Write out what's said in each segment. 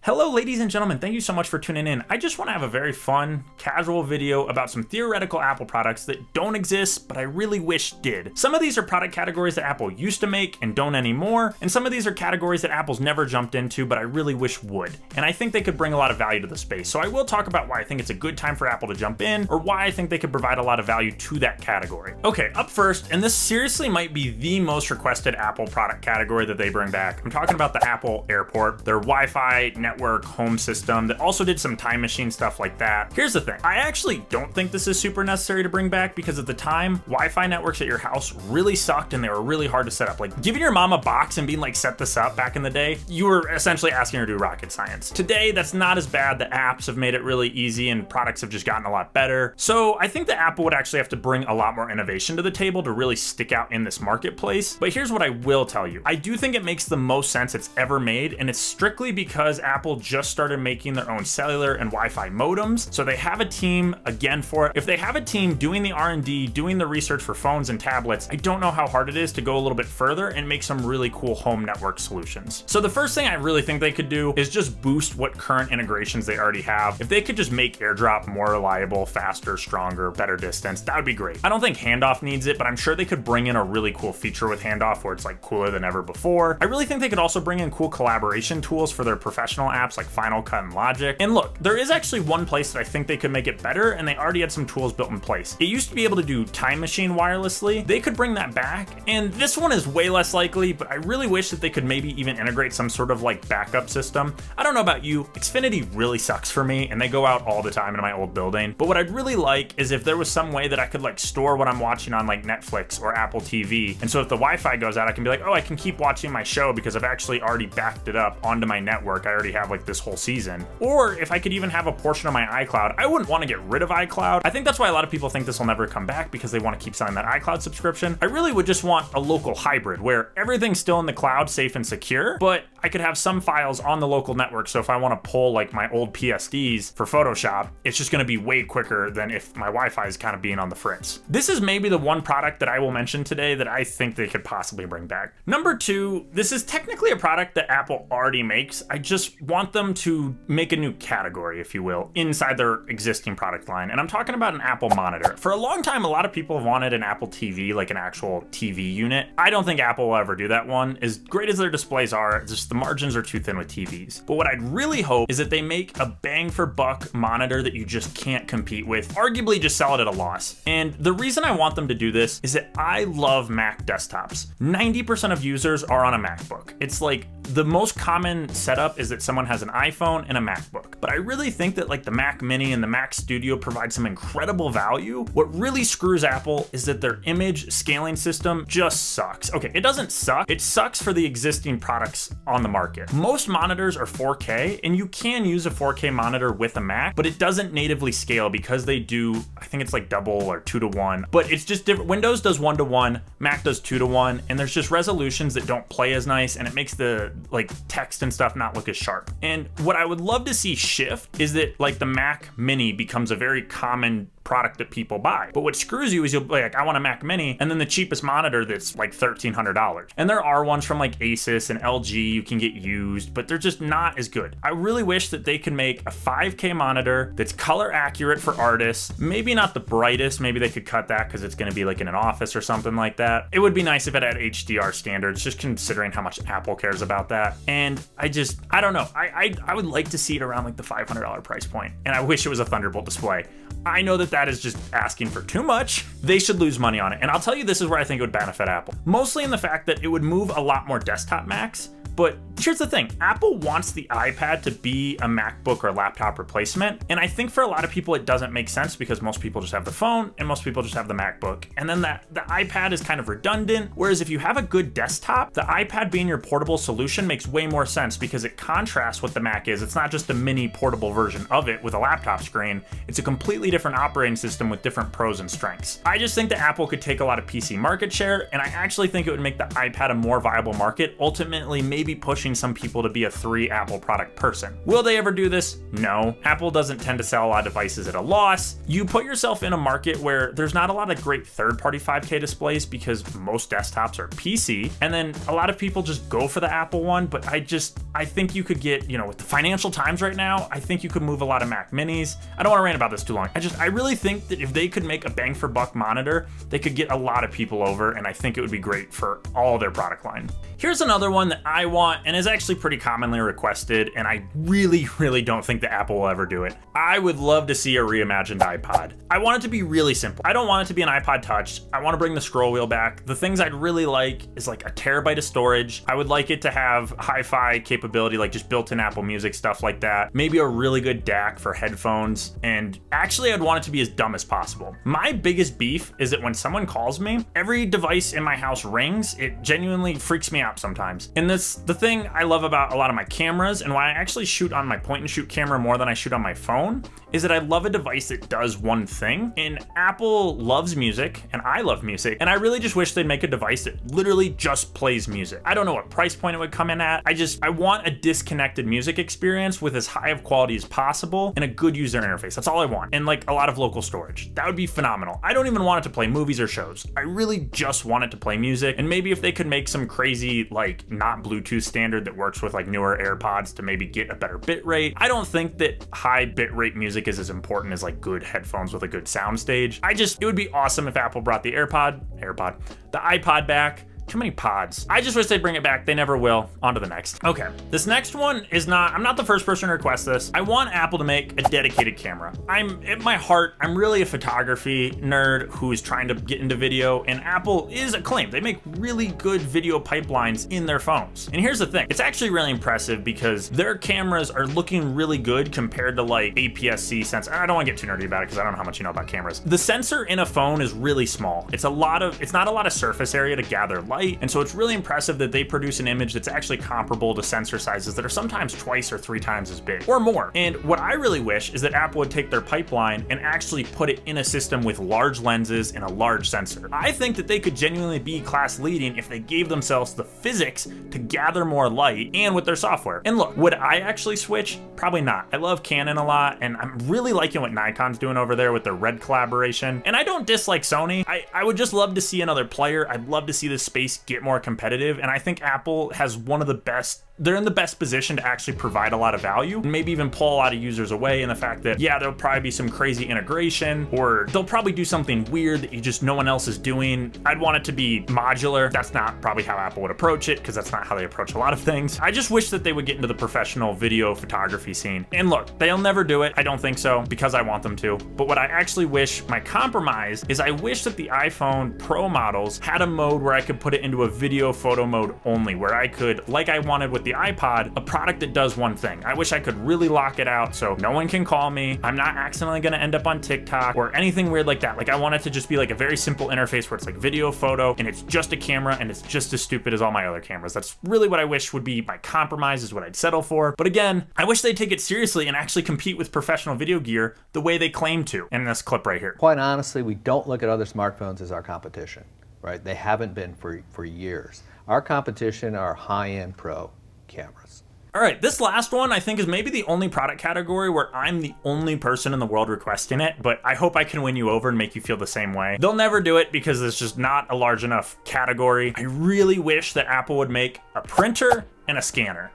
Hello ladies and gentlemen, thank you so much for tuning in. I just want to have a very fun, casual video about some theoretical Apple products that don't exist, but I really wish did. Some of these are product categories that Apple used to make and don't anymore, and some of these are categories that Apple's never jumped into, but I really wish would. And I think they could bring a lot of value to the space. So I will talk about why I think it's a good time for Apple to jump in, or why I think they could provide a lot of value to that category. Okay, up first, and this seriously might be the most requested Apple product category that they bring back. I'm talking about the Apple Airport, their Wi-Fi network home system that also did some time machine stuff like that. Here's the thing, I actually don't think this is super necessary to bring back because at the time, Wi-Fi networks at your house really sucked and they were really hard to set up. Like giving your mom a box and being like, set this up back in the day, you were essentially asking her to do rocket science. Today, that's not as bad. The apps have made it really easy and products have just gotten a lot better. So I think that Apple would actually have to bring a lot more innovation to the table to really stick out in this marketplace. But here's what I will tell you. I do think it makes the most sense it's ever made, and it's strictly because Apple just started making their own cellular and Wi-Fi modems. So they have a team again for it. If they have a team doing the R&D, doing the research for phones and tablets, I don't know how hard it is to go a little bit further and make some really cool home network solutions. So the first thing I really think they could do is just boost what current integrations they already have. If they could just make AirDrop more reliable, faster, stronger, better distance, that would be great. I don't think Handoff needs it, but I'm sure they could bring in a really cool feature with Handoff where it's like cooler than ever before. I really think they could also bring in cool collaboration tools for their professional apps like Final Cut and Logic. And look, there is actually one place that I think they could make it better, and they already had some tools built in place. It used to be able to do Time Machine wirelessly. They could bring that back, and this one is way less likely, but I really wish that they could maybe even integrate some sort of like backup system. I don't know about you, Xfinity really sucks for me, and they go out all the time in my old building. But what I'd really like is if there was some way that I could like store what I'm watching on like Netflix or Apple TV. And so if the Wi-Fi goes out, I can be like, oh, I can keep watching my show because I've actually already backed it up onto my network. I already have like this whole season. Or if I could even have a portion of my iCloud. I wouldn't want to get rid of iCloud. I think that's why a lot of people think this will never come back because they want to keep selling that iCloud subscription. I really would just want a local hybrid where everything's still in the cloud, safe and secure, but I could have some files on the local network. So if I want to pull like my old PSDs for Photoshop, it's just going to be way quicker than if my Wi-Fi is kind of being on the fritz. This is maybe the one product that I will mention today that I think they could possibly bring back. Number two, this is technically a product that Apple already makes. I just want them to make a new category, if you will, inside their existing product line. And I'm talking about an Apple monitor. For a long time, a lot of people have wanted an Apple TV, like an actual TV unit. I don't think Apple will ever do that one. As great as their displays are, just the margins are too thin with TVs. But what I'd really hope is that they make a bang for buck monitor that you just can't compete with, arguably just sell it at a loss. And the reason I want them to do this is that I love Mac desktops. 90% of users are on a MacBook. It's like the most common setup is that someone has an iPhone and a MacBook. But I really think that like the Mac Mini and the Mac Studio provide some incredible value. What really screws Apple is that their image scaling system just sucks. Okay, it doesn't suck. It sucks for the existing products on the market. Most monitors are 4K, and you can use a 4K monitor with a Mac, but it doesn't natively scale because they do, I think it's like double or 2:1, but it's just different. Windows does 1:1, Mac does 2:1, and there's just resolutions that don't play as nice, and it makes the like text and stuff not look as sharp. And what I would love to see shift is that like the Mac Mini becomes a very common product that people buy. But what screws you is you'll be like, I want a Mac Mini, and then the cheapest monitor that's like $1,300. And there are ones from like Asus and LG you can get used, but they're just not as good. I really wish that they could make a 5K monitor that's color accurate for artists. Maybe not the brightest, maybe they could cut that because it's gonna be like in an office or something like that. It would be nice if it had HDR standards, just considering how much Apple cares about that. And I don't know. I would like to see it around like the $500 price point, and I wish it was a Thunderbolt display. I know that is just asking for too much. They should lose money on it. And I'll tell you, this is where I think it would benefit Apple. Mostly in the fact that it would move a lot more desktop Macs. But here's the thing, Apple wants the iPad to be a MacBook or laptop replacement. And I think for a lot of people, it doesn't make sense because most people just have the phone and most people just have the MacBook. And then the iPad is kind of redundant. Whereas if you have a good desktop, the iPad being your portable solution makes way more sense because it contrasts what the Mac is. It's not just a mini portable version of it with a laptop screen. It's a completely different operating system with different pros and strengths. I just think that Apple could take a lot of PC market share, and I actually think it would make the iPad a more viable market. Ultimately, maybe be pushing some people to be a 3 Apple product person. Will they ever do this? No. Apple doesn't tend to sell a lot of devices at a loss. You put yourself in a market where there's not a lot of great third-party 5K displays because most desktops are PC, and then a lot of people just go for the Apple one, but I think you could get, with the financial times right now, I think you could move a lot of Mac minis. I don't want to rant about this too long. I really think that if they could make a bang for buck monitor, they could get a lot of people over, and I think it would be great for all their product line. Here's another one that I want and is actually pretty commonly requested, and I really, really don't think that Apple will ever do it. I would love to see a reimagined iPod. I want it to be really simple. I don't want it to be an iPod Touch. I want to bring the scroll wheel back. The things I'd really like is like a terabyte of storage. I would like it to have hi-fi capability, like just built-in Apple Music, stuff like that. Maybe a really good DAC for headphones, and actually I'd want it to be as dumb as possible. My biggest beef is that when someone calls me, every device in my house rings. It genuinely freaks me out sometimes. And the thing I love about a lot of my cameras, and why I actually shoot on my point and shoot camera more than I shoot on my phone, is that I love a device that does one thing. And Apple loves music, and I love music, and I really just wish they'd make a device that literally just plays music. I don't know what price point it would come in at. I want a disconnected music experience with as high of quality as possible and a good user interface. That's all I want. And like a lot of local storage. That would be phenomenal. I don't even want it to play movies or shows. I really just want it to play music. And maybe if they could make some crazy, like not Bluetooth standard that works with like newer AirPods to maybe get a better bit rate. I don't think that high bit rate music is as important as like good headphones with a good soundstage. It would be awesome if Apple brought the the iPod back. Too many pods. I just wish they'd bring it back. They never will. On to the next. Okay, this next one is I'm not the first person to request this. I want Apple to make a dedicated camera. At my heart, I'm really a photography nerd who is trying to get into video, and Apple is acclaimed. They make really good video pipelines in their phones. And here's the thing, it's actually really impressive because their cameras are looking really good compared to like APS-C sensor. I don't want to get too nerdy about it because I don't know how much you know about cameras. The sensor in a phone is really small. It's not a lot of surface area to gather light. And so it's really impressive that they produce an image that's actually comparable to sensor sizes that are sometimes twice or 3 times as big or more. And what I really wish is that Apple would take their pipeline and actually put it in a system with large lenses and a large sensor. I think that they could genuinely be class leading if they gave themselves the physics to gather more light and with their software. And look, would I actually switch? Probably not. I love Canon a lot, and I'm really liking what Nikon's doing over there with their Red collaboration. And I don't dislike Sony. I would just love to see another player. I'd love to see this space get more competitive, and I think Apple has one of the best. They're in the best position to actually provide a lot of value and maybe even pull a lot of users away in the fact that, yeah, there'll probably be some crazy integration, or they'll probably do something weird that no one else is doing. I'd want it to be modular. That's not probably how Apple would approach it, because that's not how they approach a lot of things. I just wish that they would get into the professional video photography scene. And look, they'll never do it. I don't think so, because I want them to. But what I actually wish, my compromise, is I wish that the iPhone Pro models had a mode where I could put it into a video photo mode only, where I could, like I wanted with the iPod, a product that does one thing. I wish I could really lock it out so no one can call me. I'm not accidentally gonna end up on TikTok or anything weird like that. Like, I want it to just be like a very simple interface where it's like video, photo, and it's just a camera, and it's just as stupid as all my other cameras. That's really what I wish would be my compromise, is what I'd settle for. But again, I wish they'd take it seriously and actually compete with professional video gear the way they claim to in this clip right here. Quite honestly, we don't look at other smartphones as our competition, right? They haven't been for years. Our competition are high-end pro cameras. All right, this last one I think is maybe the only product category where I'm the only person in the world requesting it, but I hope I can win you over and make you feel the same way. They'll never do it because it's just not a large enough category. I really wish that Apple would make a printer and a scanner.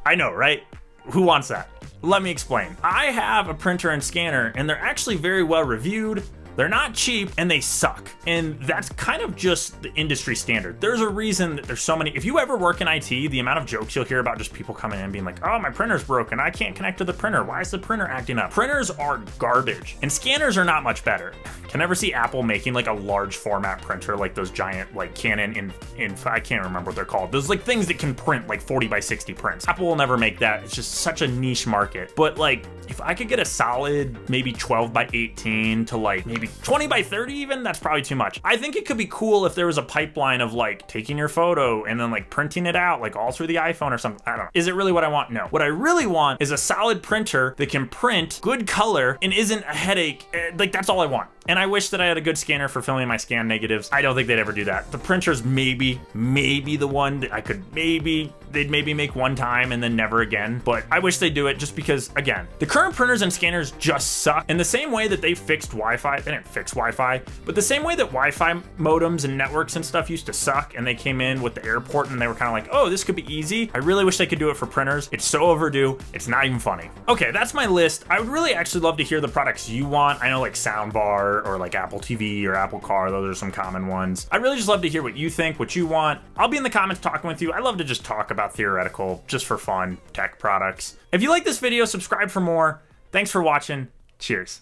I know, right? Who wants that? Let me explain. I have a printer and scanner, and they're actually very well reviewed. They're not cheap, and they suck. And that's kind of just the industry standard. There's a reason that there's so many. If you ever work in IT, the amount of jokes you'll hear about just people coming in and being like, oh, my printer's broken. I can't connect to the printer. Why is the printer acting up? Printers are garbage, and scanners are not much better. Can never see Apple making like a large format printer, like those giant like Canon in I can't remember what they're called. Those like things that can print like 40 by 60 prints. Apple will never make that. It's just such a niche market. But like, if I could get a solid maybe 12 by 18 to like maybe 20 by 30 even, that's probably too much. I think it could be cool if there was a pipeline of like taking your photo and then like printing it out like all through the iPhone or something. I don't know. Is it really what I want? No. What I really want is a solid printer that can print good color and isn't a headache. Like, that's all I want. And I wish that I had a good scanner for filming my scan negatives. I don't think they'd ever do that. The printers maybe the one that I could they'd maybe make one time and then never again. But I wish they'd do it just because, again, the current printers and scanners just suck. In the same way that they fixed Wi-Fi, they didn't fix Wi-Fi, but the same way that Wi-Fi modems and networks and stuff used to suck and they came in with the airport and they were kind of like, oh, this could be easy. I really wish they could do it for printers. It's so overdue. It's not even funny. Okay, that's my list. I would really actually love to hear the products you want. I know like soundbar or like Apple TV or Apple Car. Those are some common ones. I'd really just love to hear what you think, what you want. I'll be in the comments talking with you. I love to just talk about theoretical, just for fun, tech products. If you like this video, subscribe for more. Thanks for watching. Cheers.